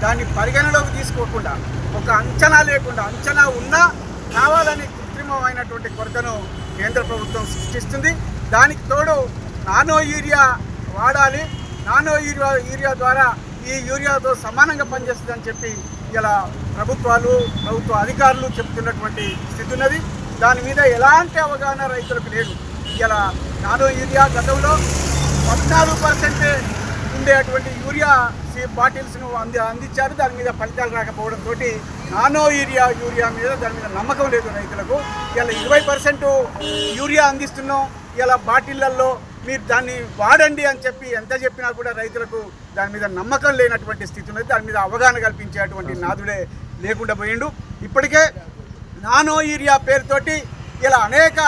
దాన్ని పరిగణలోకి తీసుకోకుండా ఒక అంచనా లేకుండా అంచనా ఉన్నా కావాలని కృత్రిమమైనటువంటి కొరతను కేంద్ర ప్రభుత్వం సృష్టిస్తుంది. దానికి తోడు నానో యూరియా వాడాలి, నానో యూరియా ద్వారా ఈ యూరియాతో సమానంగా పనిచేస్తుందని చెప్పి ఇలా ప్రభుత్వ అధికారులు చెప్తున్నటువంటి స్థితి ఉన్నది. దాని మీద ఎలాంటి అవగాహన రైతులకు లేదు. ఇలా నానో యూరియా గతంలో 14% ఉండేటువంటి యూరియా బాటిల్స్ను అందించారు. దాని మీద ఫలితాలు రాకపోవడంతో నానో యూరియా మీద దాని మీద నమ్మకం లేదు రైతులకు. ఇలా 20% యూరియా అందిస్తున్నాం, ఇలా బాటిళ్లల్లో మీరు దాన్ని వాడండి అని చెప్పి ఎంత చెప్పినా కూడా రైతులకు దాని మీద నమ్మకం లేనటువంటి స్థితి ఉన్నది. దాని మీద అవగాహన కల్పించేటువంటి నాదుడే లేకుండా పోయిండు. ఇప్పటికే నానో యూరియా పేరుతోటి ఇలా అనేక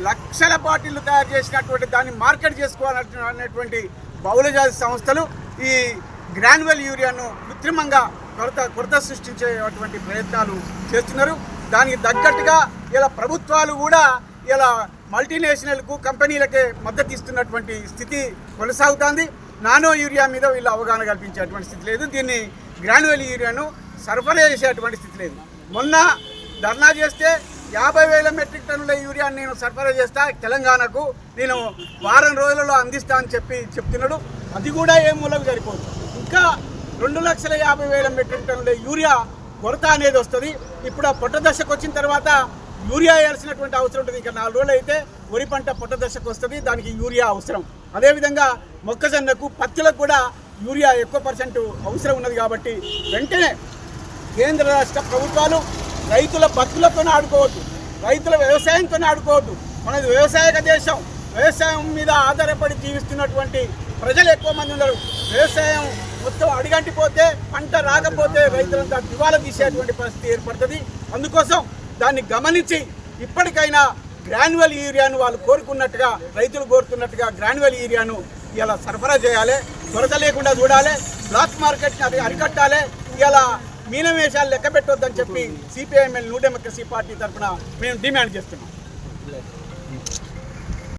లక్షల బాటిళ్లు తయారు చేసినటువంటి దాన్ని మార్కెట్ చేసుకోవాలనేటువంటి బహుళజాతి సంస్థలు ఈ గ్రాన్యువల్ యూరియాను కృత్రిమంగా కొరత సృష్టించేటువంటి ప్రయత్నాలు చేస్తున్నారు. దానికి తగ్గట్టుగా ఇలా ప్రభుత్వాలు కూడా ఇలా మల్టీనేషనల్కు కంపెనీలకే మద్దతు ఇస్తున్నటువంటి స్థితి కొనసాగుతుంది. నానో యూరియా మీద వీళ్ళు అవగాహన కల్పించేటువంటి స్థితి లేదు. దీన్ని గ్రాన్యువల్ యూరియాను సరఫరా చేసేటువంటి స్థితి లేదు. మొన్న ధర్నా చేస్తే 50,000 మెట్రిక్ టన్నుల యూరియాను నేను సరఫరా చేస్తా, తెలంగాణకు నేను వారం రోజులలో అందిస్తా అని చెప్తున్నాడు. అది కూడా ఏ మూలకు సరిపోదు. ఇంకా 2,50,000 మెట్రిక్ టన్నుల యూరియా కొరత అనేది వస్తుంది. ఇప్పుడు ఆ పొట్ట దశకు వచ్చిన తర్వాత యూరియా వేయాల్సినటువంటి అవసరం ఉంటుంది. ఇంకా 4 రోజులు అయితే వరి పంట పొట్ట దశకు వస్తుంది, దానికి యూరియా అవసరం. అదేవిధంగా మొక్కజొన్నకు, పత్తులకు కూడా యూరియా ఎక్కువ % అవసరం ఉన్నది. కాబట్టి వెంటనే కేంద్ర రాష్ట్ర ప్రభుత్వాలు రైతుల బతుకులతో ఆడుకోవద్దు, రైతుల వ్యవసాయంతో ఆడుకోవద్దు. మనది వ్యవసాయక దేశం. వ్యవసాయం మీద ఆధారపడి జీవిస్తున్నటువంటి ప్రజలు ఎక్కువ మంది ఉన్నారు. వ్యవసాయం మొత్తం అడిగంటిపోతే, పంట రాకపోతే రైతులంతా దివాలా తీసేటువంటి పరిస్థితి ఏర్పడుతుంది. అందుకోసం దాన్ని గమనించి ఇప్పటికైనా గ్రాన్యువల్ యూరియాను వాళ్ళు కోరుకున్నట్టుగా, రైతులు కోరుతున్నట్టుగా గ్రాన్యువల్ యూరియాను ఇలా సరఫరా చేయాలి, కొరత లేకుండా చూడాలి, బ్లాక్ మార్కెట్ని అరికట్టాలి. ఇలా మీనమేషాలు లెక్క పెట్టొద్దని చెప్పి సిపిఐఎంఎల్ న్యూ డెమోక్రసీ పార్టీ తరఫున మేము డిమాండ్ చేస్తున్నాం.